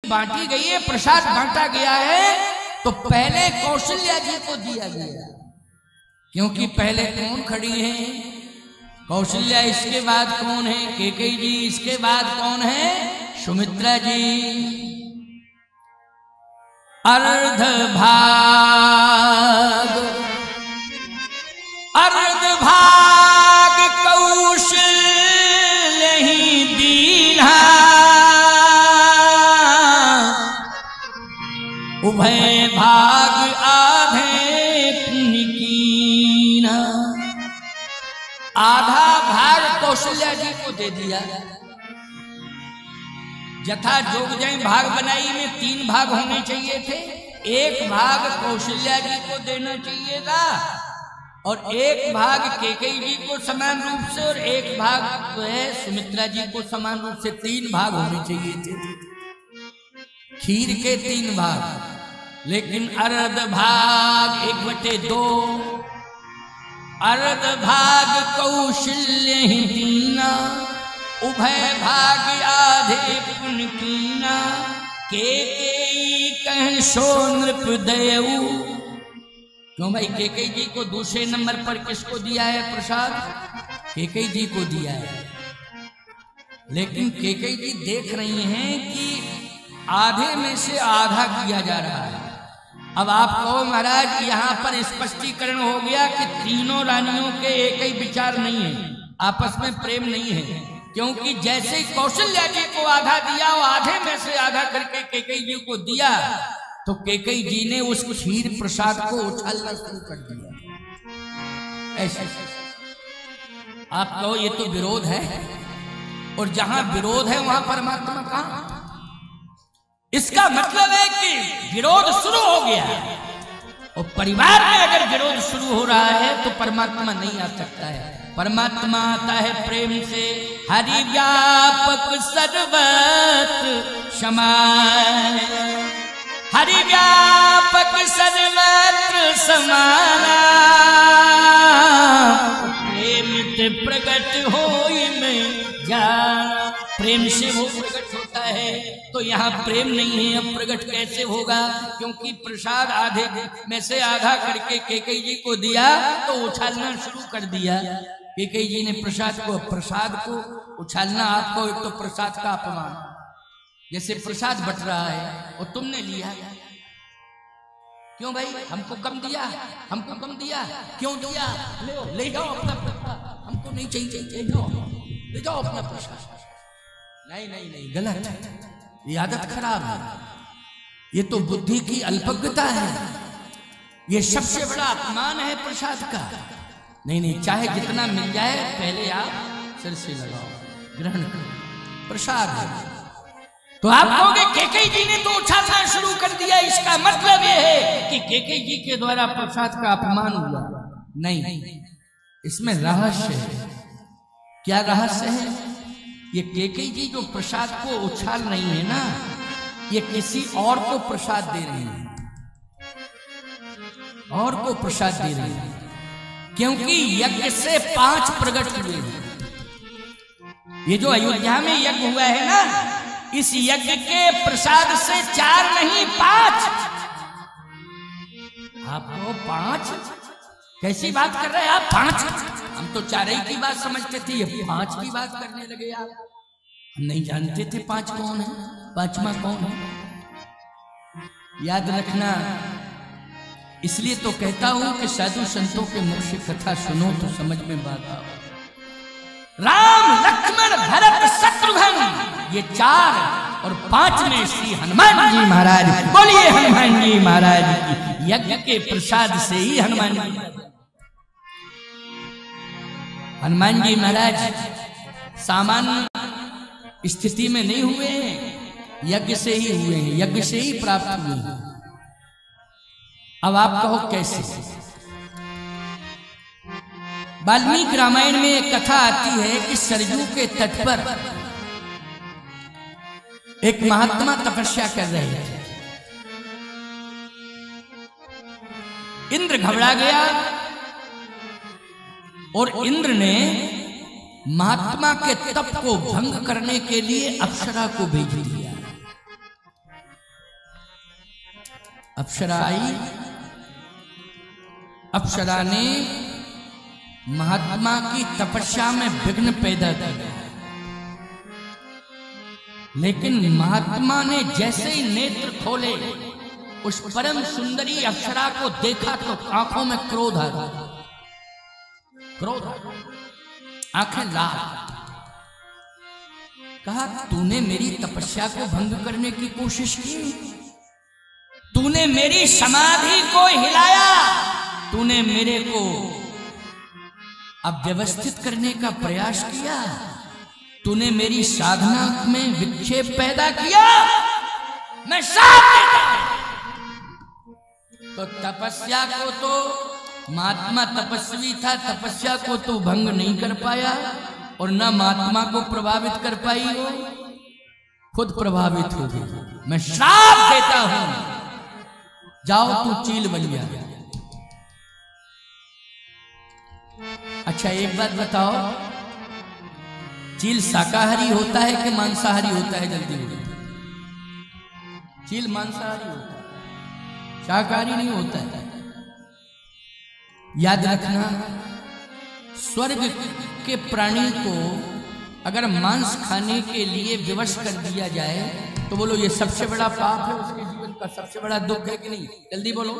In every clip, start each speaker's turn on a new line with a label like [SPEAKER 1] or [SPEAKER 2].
[SPEAKER 1] बांटी गई है, प्रसाद बांटा गया है, तो पहले कौशल्या जी को दिया गया, क्योंकि पहले कौन खड़ी है? कौशल्या। इसके बाद कौन है? कैकेयी जी। इसके बाद कौन है? सुमित्रा जी। अर्ध भाग कौशल्य ही दीन्हा, उभय भाग आधे पुण्य कीन्हा। आधा भाग कौशल्या जी को दे दिया। यथा जोगजय भाग बनाई में 3 भाग होने चाहिए थे, 1 भाग कौशल्या जी को देना चाहिए था, और 1 भाग कैकेयी जी को समान रूप से, और 1 भाग जो है सुमित्रा जी को समान रूप से। 3 भाग होने चाहिए थे, खीर के 3 भाग। लेकिन अर्ध भाग 1/2, अर्ध भाग कौशल्य ही दीना, उभय भाग आधे पुण्य कीना। कैकेयी कह सो नृप दयऊ। क्यों भाई? कैकेयी जी को दूसरे नंबर पर किसको दिया है प्रसाद? कैकेयी जी को दिया है। लेकिन कैकेयी जी देख रही हैं कि आधे में से आधा किया जा रहा है। अब आप कहो महाराज यहाँ पर स्पष्टीकरण हो गया कि तीनों रानियों के एक ही विचार नहीं है, आपस में प्रेम नहीं है। क्योंकि जैसे कौशल्या जी को आधा दिया, वो आधे में से आधा करके कैकेयी जी को दिया, तो कैकेयी जी ने उस खीर प्रसाद को उछालना शुरू कर दिया। ऐसे आप कहो ये तो विरोध है, और जहां विरोध है वहां परमात्मा कहां? इसका मतलब है कि विरोध शुरू हो गया, और परिवार में अगर विरोध शुरू हो रहा है तो परमात्मा नहीं आ सकता है। परमात्मा आता है प्रेम से। हरि व्यापक सर्वत्र समाय, हरि व्यापक सर्वत्र समाना, प्रेम ते प्रकट होई में जाना। प्रेम से वो प्रकट होता है, तो यहाँ प्रेम नहीं है, अब प्रकट कैसे होगा? क्योंकि प्रसाद आधे में से आधा करके कैकेयी जी को दिया, तो उछालना शुरू कर दिया। कैकेयी जी ने प्रसाद को उछालना। आपको एक तो प्रसाद का अपमान, जैसे प्रसाद बट रहा है और तुमने लिया। क्यों भाई? हमको कम दिया, हमको कम दिया, क्यों दिया? ले जाओ अपना प्रसाद, हमको नहीं चाहिए, ले जाओ अपना प्रसाद। नहीं नहीं नहीं, गलत है, ये आदत खराब है, ये तो बुद्धि की अल्पज्ञता है, ये सबसे बड़ा अपमान है प्रसाद का। नहीं नहीं, चाहे जितना मिल जाए पहले आप सिर से लगाओ, ग्रहण करो, प्रसाद है। तो आप कहोगे कैकेयी जी ने तो उछालना शुरू कर दिया, इसका मतलब ये है कि कैकेयी जी के द्वारा प्रसाद का अपमान हुआ। नहीं, इसमें रहस्य है। क्या रहस्य है? ये कैकेयी जी जो प्रसाद को उछाल रही है ना, ये किसी और को प्रसाद दे रही है, और को प्रसाद दे रही है। क्योंकि यज्ञ से 5 प्रकट हुए हैं। ये जो अयोध्या में यज्ञ हुआ है ना, इस यज्ञ के प्रसाद से 4 नहीं 5। आपको 5 कैसी बात कर रहे हैं आप? 5? हम तो 4 ही की बात समझते थे, ये 5 की बात करने लगे आप। हम नहीं जानते थे 5 कौन है, 5वां कौन है। याद रखना, इसलिए तो कहता हूं कि साधु संतों के मुख से कथा सुनो तो समझ में बात आओ। राम लक्ष्मण भरत शत्रुघ्न, ये 4 और 5 में श्री हनुमान जी महाराज। बोलिए हनुमान जी महाराज की। यज्ञ के प्रसाद से ही हनुमान जी महाराज सामान्य स्थिति में नहीं हुए हैं, यज्ञ से ही हुए हैं, यज्ञ से ही प्राप्त हुए हैं। अब आप कहो कैसे? वाल्मीकि रामायण में एक कथा आती है कि सरयू के तट पर एक महात्मा तपस्या कर रहे थे। इंद्र घबरा गया और इंद्र ने महात्मा के तप को भंग करने के लिए अप्सरा को भेज दिया। अप्सरा आई। अप्सरा ने महात्मा की तपस्या में विघ्न पैदा किया, लेकिन महात्मा ने जैसे ही नेत्र खोले उस परम सुंदरी अप्सरा को देखा तो आंखों में क्रोध आ गया। क्रोध, आंखें लाल। कहा, तूने मेरी तपस्या को भंग करने की कोशिश की, तूने मेरी समाधि को हिलाया, तूने मेरे को अव्यवस्थित करने का प्रयास किया, तूने मेरी साधना में विक्षेप पैदा किया, मैं श्राप देता हूं। तो तपस्या को तो महात्मा तपस्वी था, तपस्या को तो भंग नहीं कर पाया और न महात्मा को प्रभावित कर पाई, हो खुद प्रभावित हो गई। मैं श्राप देता हूं, जाओ तू चील बन जा। अच्छा एक बात बताओ, चील शाकाहारी होता है कि मांसाहारी होता है? जल्दी बोलो। चील मांसाहारी होता है, शाकाहारी नहीं होता है। याद रखना, स्वर्ग के प्राणी को अगर मांस खाने के लिए विवश कर दिया जाए तो बोलो ये सबसे बड़ा पाप है, उसके जीवन का सबसे बड़ा दुख है कि नहीं? जल्दी बोलो।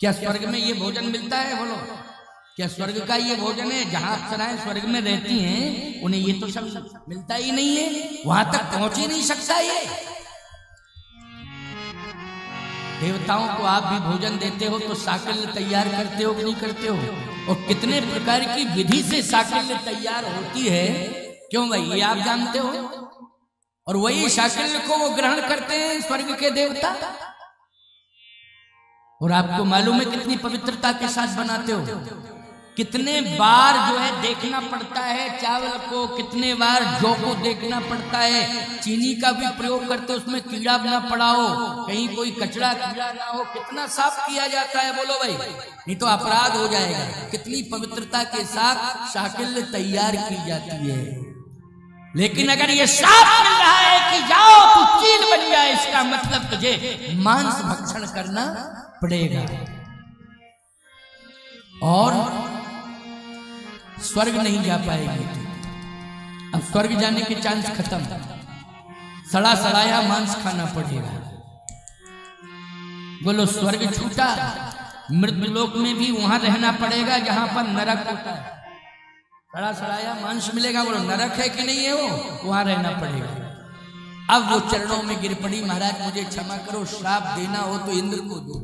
[SPEAKER 1] क्या स्वर्ग में ये भोजन मिलता है? बोलो, क्या स्वर्ग का ये भोजन है? जहां अप्सराएं स्वर्ग में रहती हैं उन्हें ये तो सब मिलता ही नहीं है, वहां तक पहुंच ही नहीं सकता। ये देवताओं को आप भी भोजन देते हो तो साकल्य तैयार करते हो कि नहीं करते हो? और कितने प्रकार की विधि से साकल्य तैयार होती है, क्यों भाई, ये आप जानते हो। और वही साकल्य को वो ग्रहण करते हैं स्वर्ग के देवता। और आपको मालूम है कितनी पवित्रता के साथ बनाते हो, कितने बार जो है देखना पड़ता है चावल को, कितने बार जौ को देखना पड़ता है, चीनी का भी प्रयोग करते हो, उसमें कीड़ा ना पड़ा हो, कहीं कोई कचरा कीड़ा ना हो, कितना साफ किया जाता है। बोलो भाई, नहीं तो अपराध हो जाएगा। कितनी पवित्रता के साथ साकल्य तैयार की जाती है। लेकिन अगर ये साफ मिल रहा है कि जाओ तू चील बन जाए, इसका मतलब तुझे मांस भक्षण करना पड़ेगा और स्वर्ग नहीं जा पाएगी। अब स्वर्ग जाने के चांस खत्म, सड़ा सड़ाया मांस खाना पड़ेगा। बोलो, स्वर्ग छूटा, मृत्युलोक में भी वहां रहना पड़ेगा जहां पर नरक होता है। सड़ा सड़ाया मांस मिलेगा, बोलो नरक है कि नहीं है? वो वहां रहना पड़ेगा। अब वो चरणों में गिर पड़ी, महाराज मुझे क्षमा करो, श्राप देना हो तो इंद्र को दो,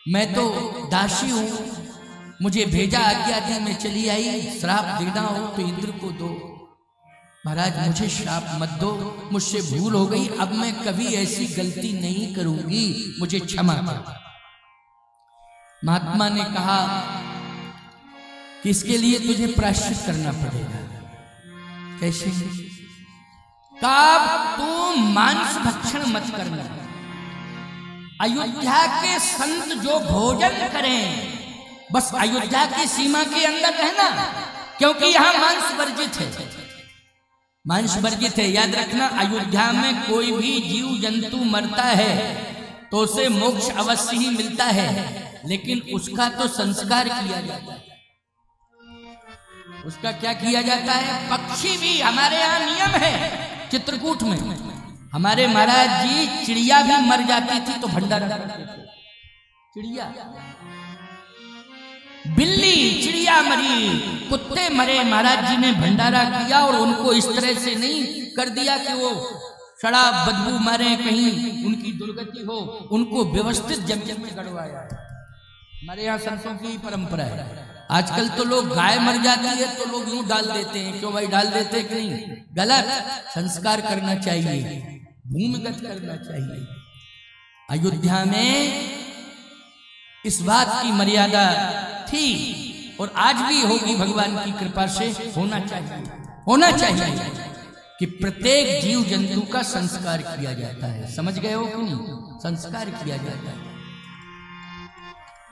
[SPEAKER 1] मैं तो दासी हूं, मुझे भेजा आज्ञा दी, मैं चली आई, श्राप देना हो तो इंद्र को दो। महाराज मुझे श्राप मत दो, मुझसे भूल हो गई, अब मैं कभी ऐसी गलती नहीं करूंगी, मुझे क्षमा करो। महात्मा ने कहा कि इसके लिए तुझे प्रायश्चित करना पड़ेगा। कैसे? कब तू मांस भक्षण मत करना। अयोध्या के संत जो भोजन करें बस अयोध्या की सीमा के अंदर रहना, क्योंकि यहां मांस वर्जित है। मांस वर्जित है, याद रखना। अयोध्या में कोई भी जीव जंतु मरता है तो उसे मोक्ष अवश्य ही मिलता है, लेकिन उसका तो संस्कार किया जाता है। उसका क्या किया जाता है? पक्षी भी, हमारे यहाँ नियम है चित्रकूट में, हमारे महाराज जी चिड़िया भी मर जाती थी तो भंडारा करते थे। चिड़िया, बिल्ली, चिड़िया मरी, कुत्ते मरे, महाराज जी ने भंडारा किया और उनको इस तरह से नहीं कर दिया कि वो शराब बदबू मारे, कहीं उनकी दुर्गति हो, उनको व्यवस्थित जंगल में गड़वाया। हमारे यहाँ संतों की परंपरा है। आजकल तो लोग गाय मर जाती है तो लोग यूं डाल देते हैं, क्यों भाई डाल देते हैं कि नहीं? गलत। संस्कार करना चाहिए, भूमिगत करना चाहिए। अयोध्या में इस बात की मर्यादा थी और आज भी होगी, भगवान की कृपा से होना चाहिए कि प्रत्येक जीव जंतु का संस्कार किया जाता है। समझ गए हो कि नहीं? संस्कार किया जाता है।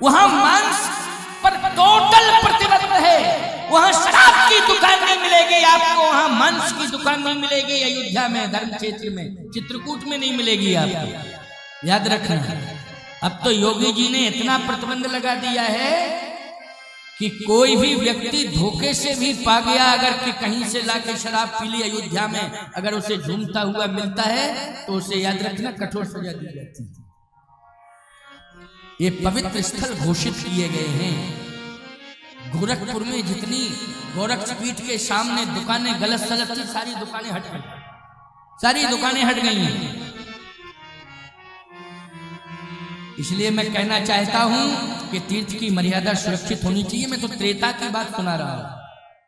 [SPEAKER 1] वहां मांस पर टोटल प्रतिबंध है। वहां शराब की दुकान नहीं मिलेगी आपको, वहां मांस की दुकान नहीं मिलेगी। अयोध्या में, धर्म क्षेत्र में, चित्रकूट में नहीं मिलेगी आपको, याद रखना। अब तो योगी जी ने इतना प्रतिबंध लगा दिया है कि कोई भी व्यक्ति धोखे से भी पा गया अगर कि कहीं से लाके शराब पी ली अयोध्या में, अगर उसे झूमता हुआ मिलता है तो उसे याद रखना कठोर सजा दी जाती है। ये पवित्र स्थल घोषित किए गए हैं। गोरखपुर में जितनी गोरक्षपीठ के सामने दुकानें गलत सलत थी, सारी दुकानें हट गई, सारी दुकानें हट गई हैं। इसलिए मैं कहना चाहता हूं कि तीर्थ की मर्यादा सुरक्षित होनी चाहिए। मैं तो त्रेता की बात सुना रहा हूं,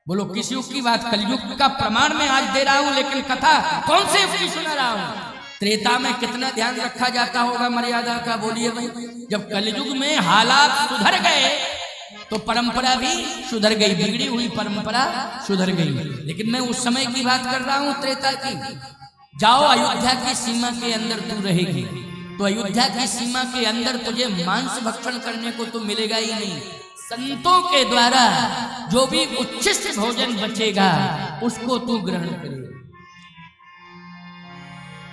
[SPEAKER 1] बोलो किस युग की बात? कलयुग का प्रमाण मैं आज दे रहा हूं, लेकिन कथा कौन से युग की सुना रहा हूं? त्रेता में कितना ध्यान रखा जाता होगा मर्यादा का, बोलिए भाई। जब कलयुग में हालात सुधर गए तो परंपरा भी सुधर गई, बिगड़ी हुई परंपरा सुधर गई। लेकिन मैं उस समय की बात कर रहा हूं, त्रेता की। जाओ अयोध्या की सीमा के अंदर तू रहेगी तो अयोध्या की सीमा के अंदर तुझे मांस भक्षण करने को तो मिलेगा ही नहीं। संतों के द्वारा जो भी उच्छिष्ट भोजन बचेगा उसको तू ग्रहण करेगा।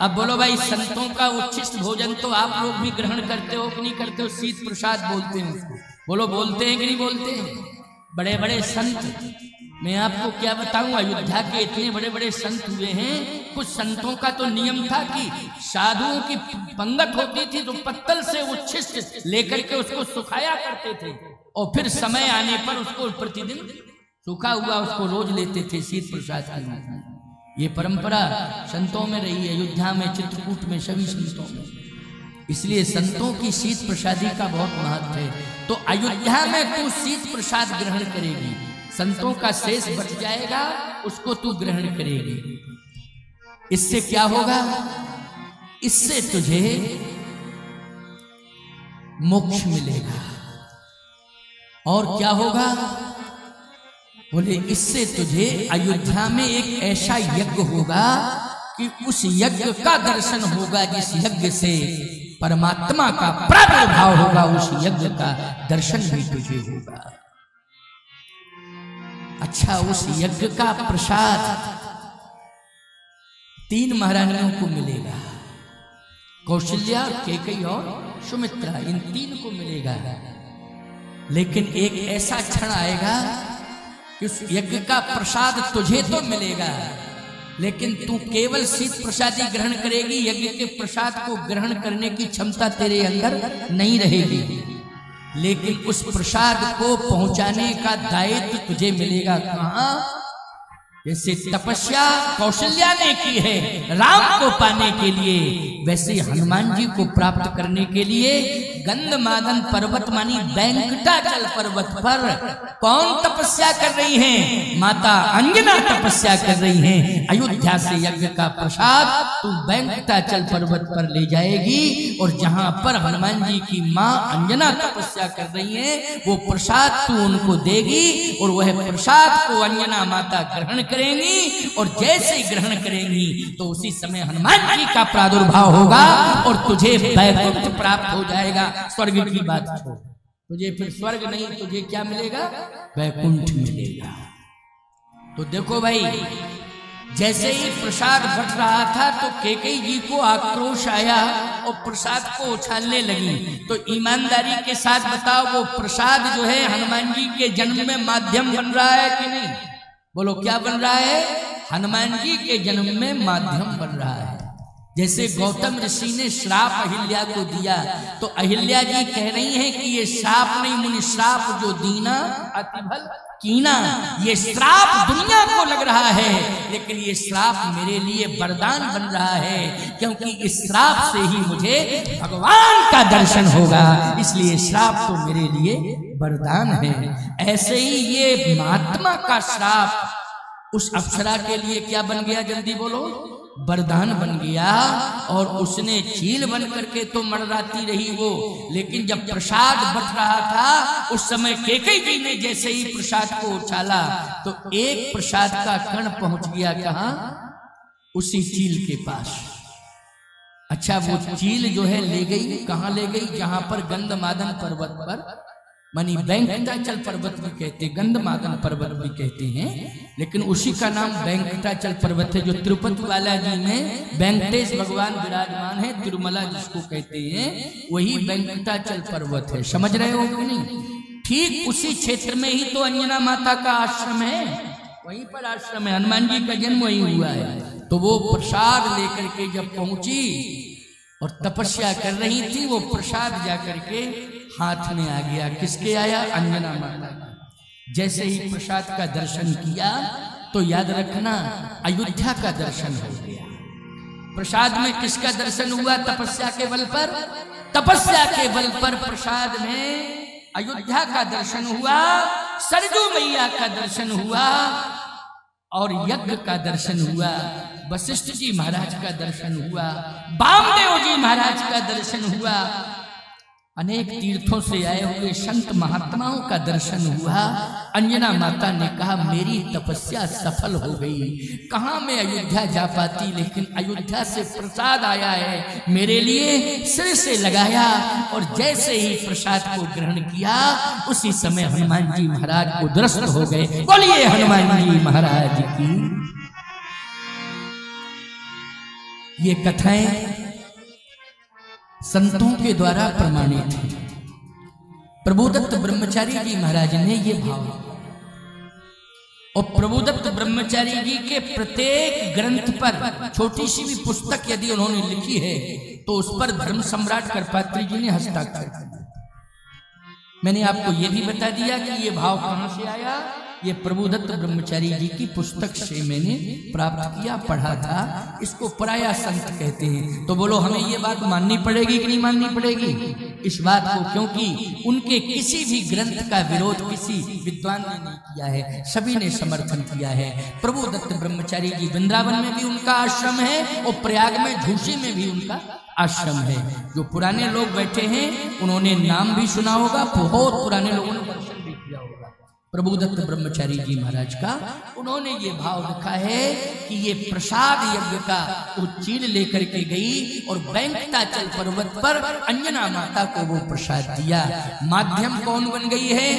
[SPEAKER 1] अब बोलो भाई, संतों का उच्छिष्ट भोजन तो आप लोग भी ग्रहण करते हो कि नहीं करते हो? शीत प्रसाद बोलते हैं उसको, बोलो बोलते हैं कि नहीं बोलते हैं? बड़े बड़े संत, मैं आपको क्या बताऊं, अयोध्या के इतने बड़े बड़े संत हुए हैं। कुछ संतों का तो नियम था कि साधुओं की पंगत होती थी तो पत्तल से उच्छिष्ट लेकर के उसको सुखाया करते थे और फिर समय आने पर उसको प्रतिदिन सूखा हुआ उसको रोज लेते थे शीत प्रसाद के रूप में। ये परंपरा संतों में रही है, अयोध्या में, चित्रकूट में, सभी संतों में। इसलिए संतों की शीत प्रसादी का बहुत महत्व है। तो अयोध्या में तू शीत प्रसाद ग्रहण करेगी, संतों का शेष बच जाएगा उसको तू ग्रहण करेगी। इससे क्या होगा? इससे तुझे मोक्ष मिलेगा। और क्या होगा? बोले इससे तुझे अयोध्या में एक ऐसा यज्ञ होगा कि उस यज्ञ का दर्शन होगा, जिस यज्ञ से परमात्मा का प्रादुर्भाव होगा, उस यज्ञ का दर्शन भी तुझे होगा। अच्छा, उस यज्ञ का प्रसाद 3 महारानियों को मिलेगा, कौशल्या, कैकेयी और सुमित्रा, इन 3 को मिलेगा। लेकिन एक ऐसा क्षण आएगा कि उस यज्ञ का प्रसाद तुझे तो मिलेगा, लेकिन तू केवल शीत प्रसादी ग्रहण करेगी, यज्ञ के प्रसाद को ग्रहण करने की क्षमता तेरे अंदर नहीं रहेगी। लेकिन उस प्रसाद को पहुंचाने का दायित्व तुझे मिलेगा। कहां? जैसे तपस्या कौशल्या ने की है राम को पाने के लिए, वैसे हनुमान जी को प्राप्त करने के लिए गंधमादन पर्वत मानी वेंकटाचल पर्वत पर कौन तपस्या कर रही हैं? माता अंजना तपस्या कर रही हैं। अयोध्या से यज्ञ का प्रसाद तू वेंकटाचल पर्वत पर ले जाएगी और जहां पर हनुमान जी की मां अंजना तपस्या कर रही हैं वो प्रसाद तू उनको देगी और वह प्रसाद को अंजना माता ग्रहण करेंगी। और जैसे ही ग्रहण करेंगी तो उसी समय हनुमान जी का प्रादुर्भाव होगा और तुझे वैकुंठ प्राप्त हो जाएगा। स्वर्ग की बात छोड़, तुझे फिर स्वर्ग नहीं, तुझे क्या मिलेगा? वैकुंठ मिलेगा। तो देखो भाई, जैसे ही प्रसाद बट रहा था तो कैकेयी जी को आक्रोश आया और प्रसाद को उछालने लगी। तो ईमानदारी के साथ बताओ, वो प्रसाद जो है हनुमान जी के जन्म में माध्यम बन रहा है कि नहीं? बोलो क्या बन रहा है? हनुमान जी के जन्म में माध्यम बन रहा है। जैसे गौतम ऋषि ने श्राप अहिल्या को दिया तो अहिल्या जी कह रही हैं कि ये श्राप नहीं मुनि, श्राप जो दीना अतिभल कीना, ये श्राप दुनिया को लग रहा है लेकिन ये श्राप मेरे लिए वरदान बन रहा है, क्योंकि इस श्राप से ही मुझे भगवान का दर्शन होगा, इसलिए श्राप तो मेरे लिए वरदान है। ऐसे ही ये महात्मा का श्राप उस अप्सरा के लिए क्या बन गया? जल्दी बोलो। वरदान बन गया। और उसने चील बन करके तो मंडराती रही वो, लेकिन जब प्रसाद बट रहा था उस समय कैकेयी जी ने जैसे ही प्रसाद को उछाला तो एक प्रसाद का कण पहुंच गया कहां? उसी चील के पास। अच्छा, वो चील जो है ले गई, कहां ले गई? जहां पर गंधमादन पर्वत पर मानी वेंकटाचल पर्वत भी कहते, गंधमादन पर्वत भी कहते हैं, लेकिन उसी का नाम वेंकटाचल पर्वत है। जो तिरुपति बालाजी में वेंकटेश भगवान विराजमान है, तिरुमला जिसको कहते हैं, वही वेंकटाचल पर्वत है। समझ रहे हो कि नहीं? ठीक उसी क्षेत्र में ही तो अंजना माता का आश्रम है, वहीं पर आश्रम है, हनुमान जी का जन्म वहीं हुआ है। तो वो प्रसाद लेकर के जब पहुंची और तपस्या कर रही थी, वो प्रसाद जाकर के हाथ में आ गया। किसके आया? अंजना माता का। जैसे ही प्रसाद का दर्शन किया तो याद रखना अयोध्या का दर्शन हो गया। प्रसाद में किसका दर्शन हुआ? तपस्या के बल पर, तपस्या के बल पर प्रसाद में अयोध्या का दर्शन हुआ, सरजू मैया का दर्शन हुआ और यज्ञ का दर्शन हुआ, वशिष्ठ जी महाराज का दर्शन हुआ, वामदेव जी महाराज का दर्शन हुआ, अनेक तीर्थों से आए हुए संत महात्माओं का दर्शन हुआ। अंजना माता ने कहा मेरी तपस्या सफल हो गई। कहाँ मैं अयोध्या जा पाती, लेकिन अयोध्या से प्रसाद आया है मेरे लिए, सिर से लगाया और जैसे ही प्रसाद को ग्रहण किया उसी समय हनुमान जी महाराज को दृष्ट हो गए। बोलिए हनुमान जी महाराज की। ये कथाएं संतों के द्वारा प्रमाणित है। प्रभुदत्त ब्रह्मचारी जी महाराज ने ये भाव, और प्रभुदत्त ब्रह्मचारी जी के प्रत्येक ग्रंथ पर छोटी सी भी पुस्तक यदि उन्होंने लिखी है तो उस पर धर्म सम्राट करपात्री जी ने हस्ताक्षर किया। मैंने आपको यह भी बता दिया कि ये भाव कहां से आया। ये प्रभुदत्त ब्रह्मचारी जी की पुस्तक से मैंने प्राप्त किया, पढ़ा था। इसको पराया संत कहते हैं। तो बोलो हमें ये बात माननी पड़ेगी कि नहीं माननी पड़ेगी इस बात को, क्योंकि उनके किसी भी ग्रंथ का विरोध किसी विद्वान ने नहीं किया है, सभी ने समर्थन किया है। प्रभुदत्त ब्रह्मचारी जी वृंदावन में भी उनका आश्रम है और प्रयाग में झूसी में भी उनका आश्रम है। जो पुराने लोग बैठे हैं उन्होंने नाम भी सुना होगा, बहुत पुराने लोगों ने दर्शन भी किया होगा प्रभुदत्त ब्रह्मचारी जी महाराज का। उन्होंने ये भाव लिखा है कि ये प्रसाद यज्ञ का वो चील लेकर के गई और वेंकटाचल पर्वत पर अंजना माता को वो प्रसाद दिया। माध्यम कौन बन गई है?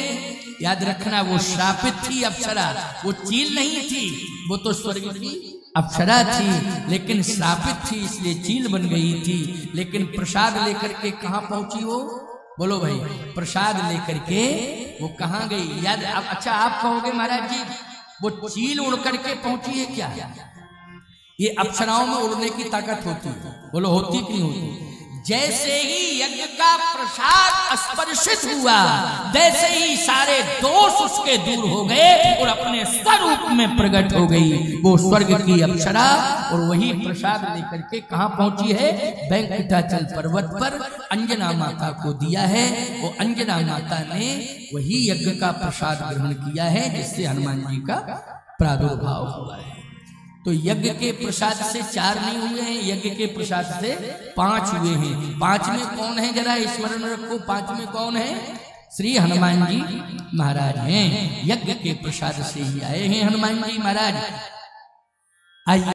[SPEAKER 1] याद रखना, वो श्रापित थी अप्सरा, वो चील नहीं थी, वो तो स्वर्ग की अप्सरा थी, लेकिन श्रापित थी इसलिए चील बन गई थी। लेकिन प्रसाद लेकर के कहाँ पहुंची वो? बोलो भाई, प्रसाद लेकर के वो कहाँ गई? याद अच्छा आप कहोगे महाराज जी वो चील उड़ करके पहुंची है क्या? ये अप्सराओं में उड़ने की ताकत होती है। बोलो होती कि नहीं होती? जैसे ही यज्ञ का प्रसाद स्पर्शित हुआ वैसे ही सारे दोष उसके दूर हो गए और अपने स्वरूप में प्रकट हो गई वो स्वर्ग की अप्सरा। और वही प्रसाद लेकर के कहाँ पहुंची है? वेंकटाचल पर्वत पर अंजना माता को दिया है। वो अंजना माता ने वही यज्ञ का प्रसाद ग्रहण किया है जिससे हनुमान जी का प्रादुर्भाव हुआ है। तो यज्ञ के प्रसाद से 4 नहीं हुए हैं, यज्ञ के प्रसाद से 5 हुए हैं। 5 में कौन है? जरा स्मरण रखो, 5 में कौन है? श्री हनुमान जी महाराज हैं। यज्ञ के प्रसाद से ही आए हैं हनुमान जी महाराज। आइए